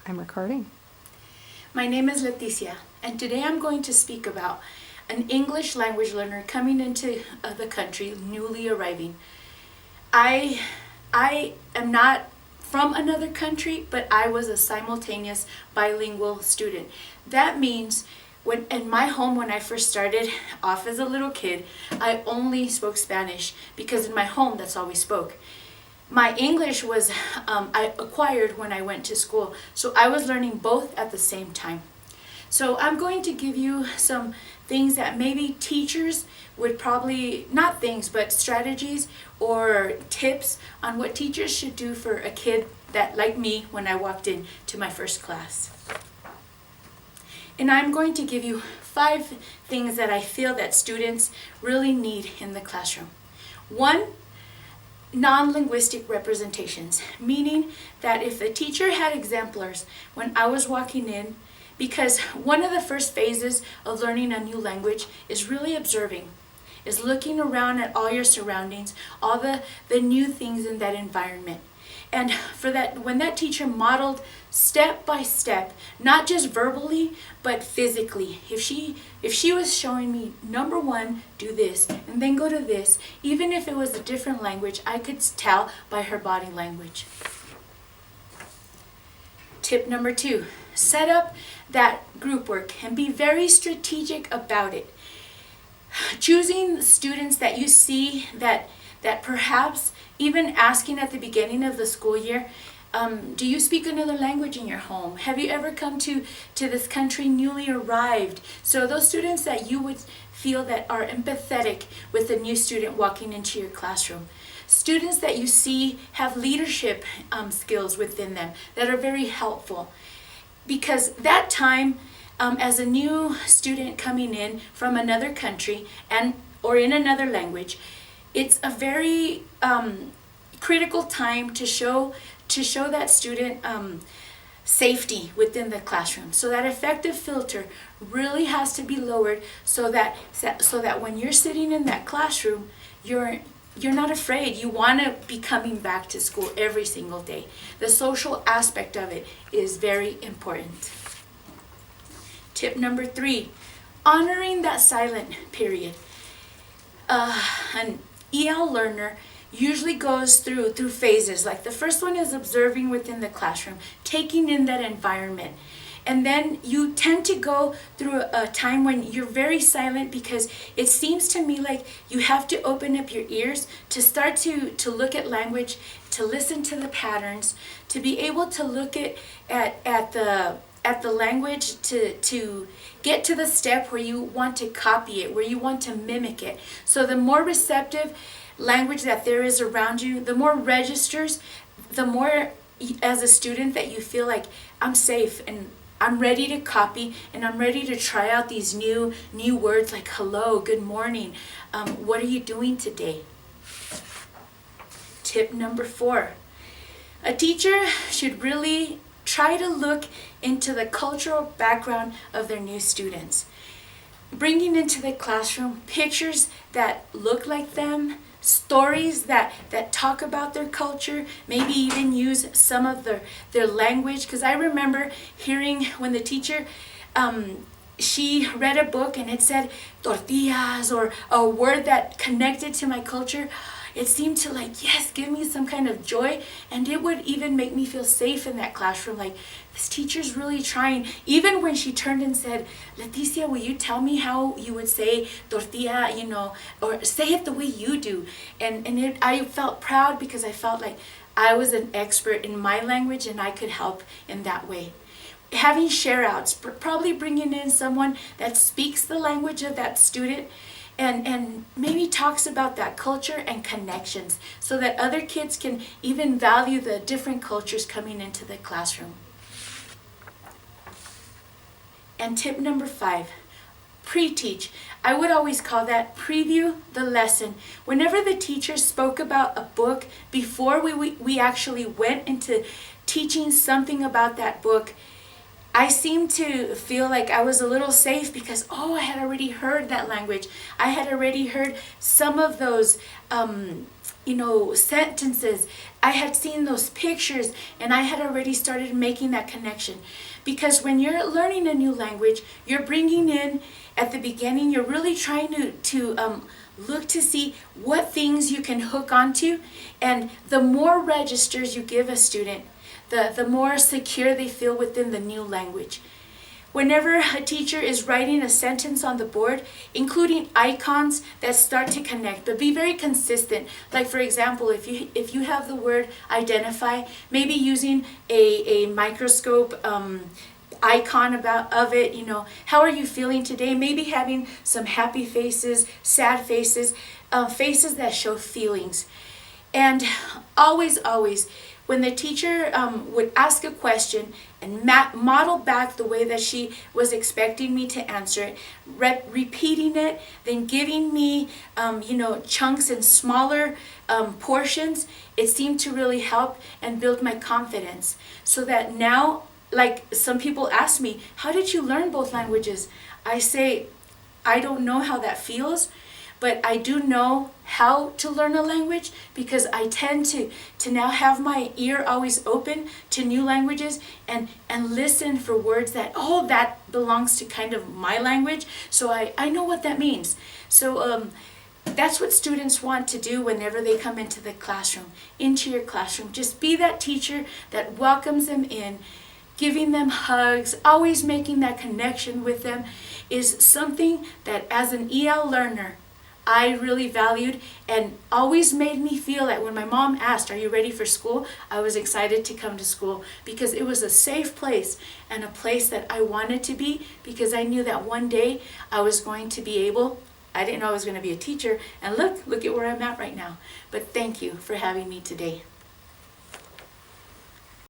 I'm recording. My name is Leticia, and today I'm going to speak about an English language learner coming into the country, newly arriving. I, I am not from another country, but I was a simultaneous bilingual student. That means when in my home when I first started off as a little kid, I only spoke Spanish because in my home that's all we spoke. My English was I acquired when I went to school, so I was learning both at the same time. So I'm going to give you some things that maybe teachers would probably, not things, but strategies or tips on what teachers should do for a kid that, like me, when I walked in to my first class. And I'm going to give you 5 things that I feel that students really need in the classroom. 1, non-linguistic representations, meaning that if the teacher had exemplars when I was walking in, because one of the first phases of learning a new language is really observing, is looking around at all your surroundings, all the new things in that environment. And for that, when that teacher modeled step by step, not just verbally, but physically, if she was showing me, number 1, do this, and then go to this, even if it was a different language, I could tell by her body language. Tip number 2, set up that group work and be very strategic about it. Choosing students that you see that perhaps even asking at the beginning of the school year, do you speak another language in your home? Have you ever come to this country newly arrived? So those students that you would feel that are empathetic with a new student walking into your classroom. Students that you see have leadership skills within them that are very helpful. Because that time, as a new student coming in from another country or in another language, it's a very critical time to show that student safety within the classroom. So that affective filter really has to be lowered so that when you're sitting in that classroom, you're not afraid. You want to be coming back to school every single day. The social aspect of it is very important. Tip number 3, honoring that silent period. An EL learner usually goes through phases. Like the first one is observing within the classroom, taking in that environment. And then you tend to go through a time when you're very silent because it seems to me like you have to open up your ears to start to look at language, to listen to the patterns, to be able to look at the language, to get to the step where you want to copy it, where you want to mimic it. So the more receptive language that there is around you, the more registers, the more as a student that you feel like I'm safe and I'm ready to copy and I'm ready to try out these new words like hello, good morning, what are you doing today? Tip number 4, a teacher should really try to look into the cultural background of their new students. Bringing into the classroom pictures that look like them, stories that talk about their culture, maybe even use some of their language. Because I remember hearing when the teacher, she read a book and it said tortillas or a word that connected to my culture. It seemed to yes, give me some kind of joy, and it would even make me feel safe in that classroom. Like, this teacher's really trying. Even when she turned and said, Leticia, will you tell me how you would say tortilla, or say it the way you do? And I felt proud because I felt like I was an expert in my language and I could help in that way. Having share outs, probably bringing in someone that speaks the language of that student and maybe talks about that culture and connections so that other kids can even value the different cultures coming into the classroom. And tip number 5, pre-teach. I would always call that preview the lesson. Whenever the teacher spoke about a book before we actually went into teaching something about that book, I seemed to feel like I was a little safe because, I had already heard that language. I had already heard some of those sentences. I had seen those pictures and I had already started making that connection. Because when you're learning a new language, you're bringing in, at the beginning, you're really trying to look to see what things you can hook onto. And the more registers you give a student, the more secure they feel within the new language. Whenever a teacher is writing a sentence on the board, including icons that start to connect, but be very consistent. Like, for example, if you have the word identify, maybe using a microscope icon of it, how are you feeling today? Maybe having some happy faces, sad faces, faces that show feelings. And always, when the teacher would ask a question and model back the way that she was expecting me to answer it, repeating it, then giving me, chunks and smaller portions, it seemed to really help and build my confidence. So that now, like some people ask me, how did you learn both languages? I say, I don't know how that feels, but I do know how to learn a language because I tend to now have my ear always open to new languages and listen for words that belongs to kind of my language. So I know what that means. So that's what students want to do whenever they come into the classroom, into your classroom. Just be that teacher that welcomes them in, giving them hugs, always making that connection with them is something that as an EL learner, I really valued and always made me feel that when my mom asked, are you ready for school? I was excited to come to school because it was a safe place and a place that I wanted to be because I knew that one day I was going to be able, I didn't know I was going to be a teacher, and look at where I'm at right now. But thank you for having me today.